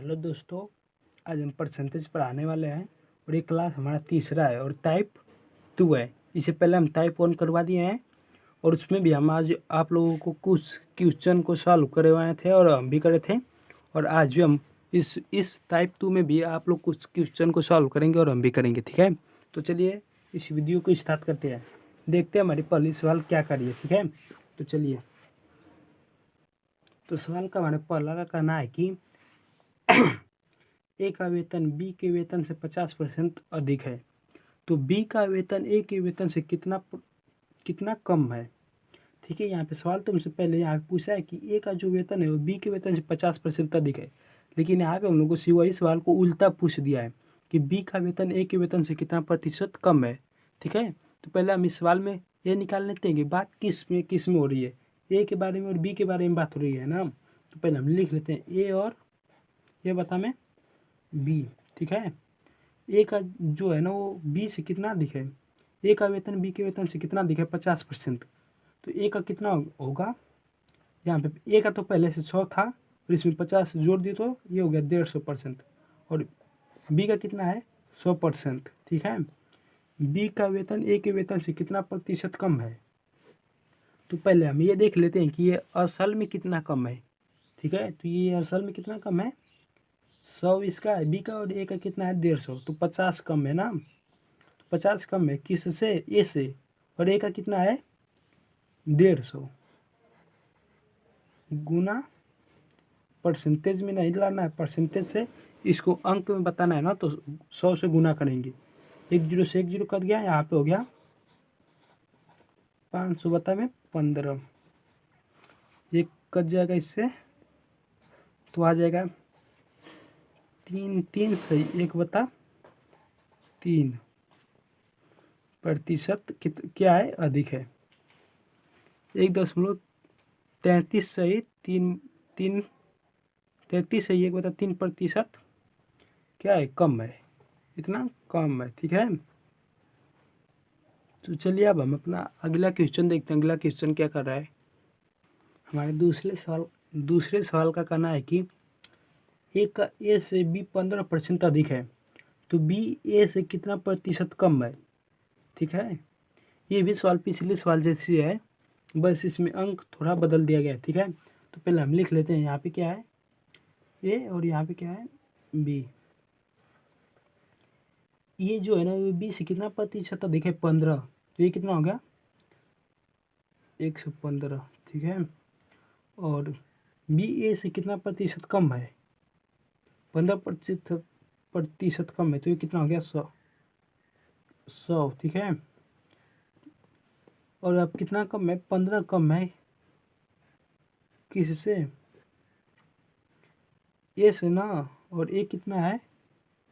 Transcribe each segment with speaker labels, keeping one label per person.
Speaker 1: Hello दोस्तों, आज हम परसेंटेज पढ़ाने वाले हैं और ये क्लास हमारा तीसरा है और टाइप 2 है। इससे पहले हम टाइप 1 करवा दिए हैं और उसमें भी हम आज आप लोगों को कुछ क्वेश्चन को सॉल्व करवाए थे और हम भी करे थे। और आज भी हम इस टाइप 2 में भी आप लोग कुछ क्वेश्चन को सॉल्व करेंगे और हम भी करेंगे, ठीक है। तो चलिए इस वीडियो को स्टार्ट करते हैं, देखते हैं हमारी पहली सवाल क्या कर रही है, ठीक है। तो चलिए, तो सवाल का हमारे पहला का कहना है कि ए का वेतन बी के वेतन से 50% अधिक है, तो बी का वेतन ए के वेतन से कितना कम है। ठीक है, यहाँ पे सवाल तुमसे पहले यहाँ पे पूछा है कि ए का जो वेतन है वो बी के वेतन से 50% अधिक है, लेकिन यहाँ पे हम लोग को वही सवाल को उल्टा पूछ दिया है कि बी का वेतन ए के वेतन से कितना प्रतिशत कम है। ठीक है, तो पहले हम इस सवाल में ये निकाल लेते हैं कि बात किस में हो रही है, ए के बारे में और बी के बारे में बात हो रही है ना। तो पहले हम लिख लेते हैं ए और ये बता में बी। ठीक है, ए का जो है ना वो बी से कितना अधिक है, ए का वेतन बी के वेतन से कितना अधिक है 50%। तो ए का कितना होगा, यहाँ पे ए का तो पहले से 100 था और इसमें 50 जोड़ दिए तो ये हो गया 150%। और बी का कितना है 100%। ठीक है, बी का वेतन ए के वेतन से कितना प्रतिशत कम है। तो पहले हम ये देख लेते हैं कि ये असल में कितना कम है। ठीक है, तो ये असल में कितना कम है, 100 इसका है बी का और ए का कितना है 150, तो 50 कम है ना। तो 50 कम है किससे, ए से, और ए का कितना है 150 गुना परसेंटेज में नहीं लाना है, परसेंटेज से इसको अंक में बताना है ना, तो 100 से गुना करेंगे। 1 0 से 1 0 कट गया, यहाँ पे हो गया 500 बता में 15, एक कट जाएगा इससे तो आ जाएगा 3 3 सही 1/3 प्रतिशत क्या है अधिक है। 1.33 सही 33 सही 1/3 प्रतिशत क्या है कम है, इतना कम है। ठीक है, तो चलिए अब हम अपना अगला क्वेश्चन देखते हैं। अगला क्वेश्चन क्या कर रहा है, हमारे दूसरे सवाल का कहना है कि ए का ए से बी 15% अधिक है, तो बी ए से कितना प्रतिशत कम है। ठीक है, ये भी सवाल पिछले सवाल जैसी है, बस इसमें अंक थोड़ा बदल दिया गया है। ठीक है, तो पहले हम लिख लेते हैं यहाँ पे क्या है ए और यहाँ पे क्या है बी। ये जो है ना वो बी से कितना प्रतिशत अधिक है 15, तो ये कितना हो गया 115। ठीक है, और बी ए से कितना प्रतिशत कम है 15% कम है, तो ये कितना हो गया 100। ठीक है, और अब कितना कम है 15 कम है किससे, ए से ना, और ए कितना है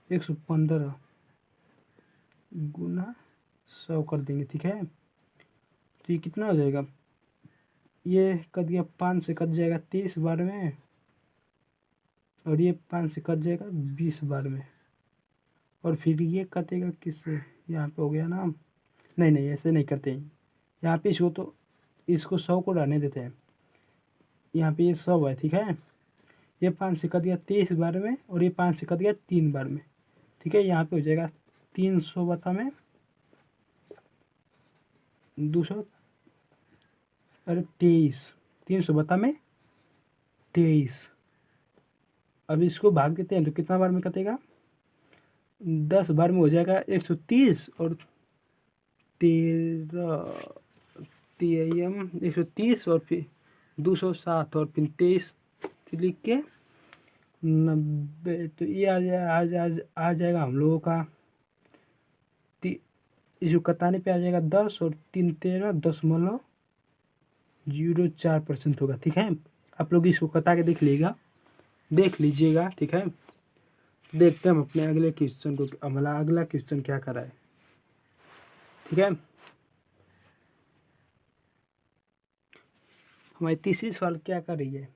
Speaker 1: 115 गुना 100 कर देंगे। ठीक है, तो ये कितना हो जाएगा, ये कट गया 5 से कट जाएगा 30 बार में, और ये 5 से कट जाएगा 20 बार में, और फिर ये कटेगा किससे, यहाँ पे हो गया ना, नहीं ऐसे नहीं करते हैं, यहाँ पे इसको 100 को रहने देते हैं, यहाँ पे ये 100 है। ठीक है, ये 5 से कट गया 23 बार में और ये 5 से कट गया 3 बार में। ठीक है, यहाँ पे हो जाएगा 300 बता में 200 अरे 23, 300 बता में 23। अब इसको भाग देते हैं तो कितना बार में कटेगा, 10 बार में हो जाएगा 130 और 130 और फिर 260 और फिर 23 लिख के 90, तो ये आ जाएगा हम लोगों का इसको कटाने पे आ जाएगा 10 और 3 13.04% होगा। ठीक है, आप लोग इसको कटा के देख लीजिएगा। ठीक है, देखते हैं हम अपने अगले क्वेश्चन को, हमारा अगला क्वेश्चन क्या कर रहा है। ठीक है, हमारी तीसरी सवाल क्या कर रही है,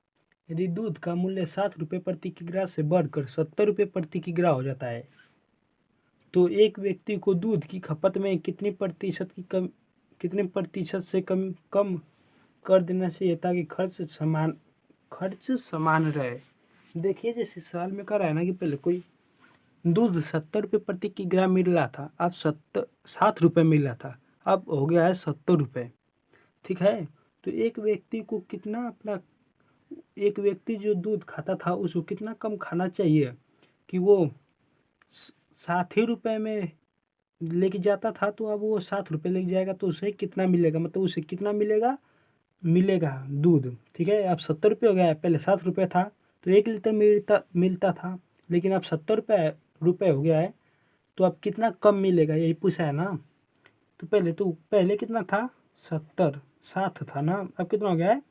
Speaker 1: यदि दूध का मूल्य 60 रुपये प्रति किग्रा से बढ़कर 70 रुपये प्रति किग्रा हो जाता है, तो एक व्यक्ति को दूध की खपत में कितने प्रतिशत से कम कर देना चाहिए ताकि खर्च समान रहे। देखिए जैसे सवाल में कह रहा है ना कि पहले कोई दूध 70 रुपये प्रति किग्रा मिल रहा था, अब 7 रुपये मिल रहा था, अब हो गया है 70 रुपये। ठीक है, तो एक व्यक्ति को कितना अपना एक व्यक्ति जो दूध खाता था उसको कितना कम खाना चाहिए कि वो 60 रुपये में लेके जाता था, तो अब वो 7 रुपये लेके जाएगा तो उसे कितना मिलेगा, मतलब उसे कितना मिलेगा दूध। ठीक है, अब 70 रुपये हो गया है, पहले 7 रुपये था तो 1 लीटर मिलता था, लेकिन अब 70 रुपये हो गया है, तो अब कितना कम मिलेगा यही पूछा है ना। तो पहले कितना था, 7 था ना, अब कितना हो गया है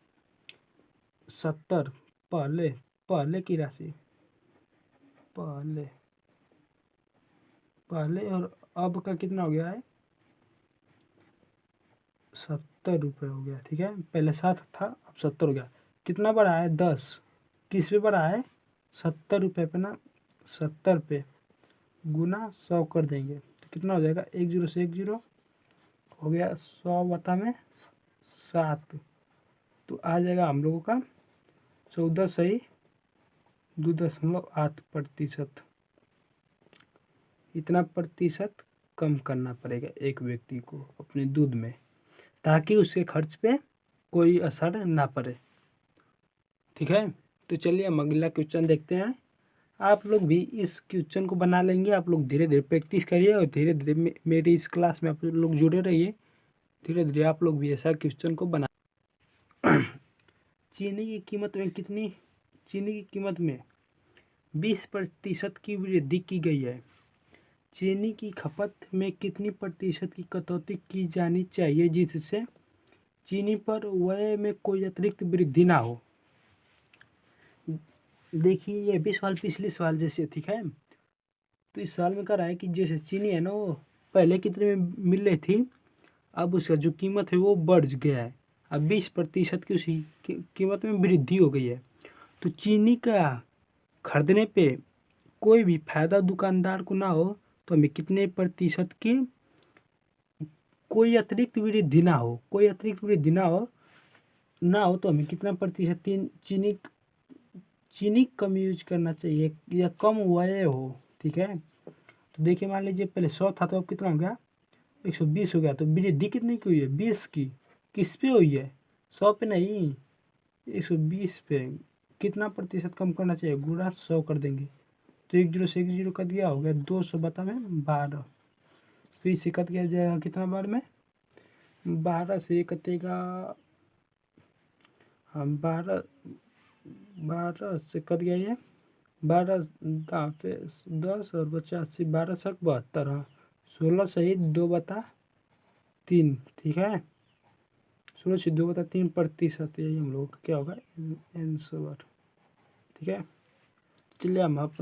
Speaker 1: 70। पहले पहले की राशि पहले और अब का कितना हो गया है 70 रुपये हो गया। ठीक है, पहले 7 था अब 70 हो गया, कितना बढ़ा है 10, किस पे बढ़ा है 70 रुपये पे ना, 70 पे गुना 100 कर देंगे तो कितना हो जाएगा, 1 0 से 1 0 हो गया, 100 बता में 7, तो आ जाएगा हम लोगों का 14.2% इतना प्रतिशत कम करना पड़ेगा एक व्यक्ति को अपने दूध में, ताकि उसके खर्च पे कोई असर ना पड़े। ठीक है, तो चलिए हम अगला क्वेश्चन देखते हैं। आप लोग भी इस क्वेश्चन को बना लेंगे, आप लोग धीरे धीरे प्रैक्टिस करिए और धीरे धीरे मेरी इस क्लास में आप लोग जुड़े रहिए, धीरे धीरे आप लोग भी ऐसा क्वेश्चन को बना। चीनी की कीमत में 20% की वृद्धि की गई है। चीनी की खपत में कितनी प्रतिशत की कटौती की जानी चाहिए जिससे चीनी पर व्यय में कोई अतिरिक्त वृद्धि ना हो। देखिए ये भी सवाल पिछले सवाल जैसे। ठीक है, तो इस सवाल में कह रहा है कि जैसे चीनी है ना वो पहले कितने में मिल रही थी, अब उसका जो कीमत है वो बढ़ गया है, अब 20% की उसी कीमत में वृद्धि हो गई है। तो चीनी का खरीदने पे कोई भी फायदा दुकानदार को ना हो तो हमें कितने प्रतिशत की कोई अतिरिक्त वृद्धि ना हो तो हमें कितना प्रतिशत चीनी कम यूज करना चाहिए या कम व्यय हो। ठीक है, तो देखिए मान लीजिए पहले 100 था तो अब कितना हो गया 120 हो गया, तो वृद्धि कितनी की हुई है 20 की, किस पे हुई है 100 पे नहीं 120 पे। कितना प्रतिशत कम करना चाहिए, गुणा 100 कर देंगे तो 1 0 से 1 0 कट गया, हो गया 200 बता में 12, फिर से कट गया जाएगा कितना बार में 12 से कटेगा, हम 12 से कट गया ये 12 10 और 85 12 से 72, हाँ 16 सही 2/3। ठीक है, 16 से 2/3% यही हम लोग का क्या होगा आंसर। ठीक है, चलिए हम अपना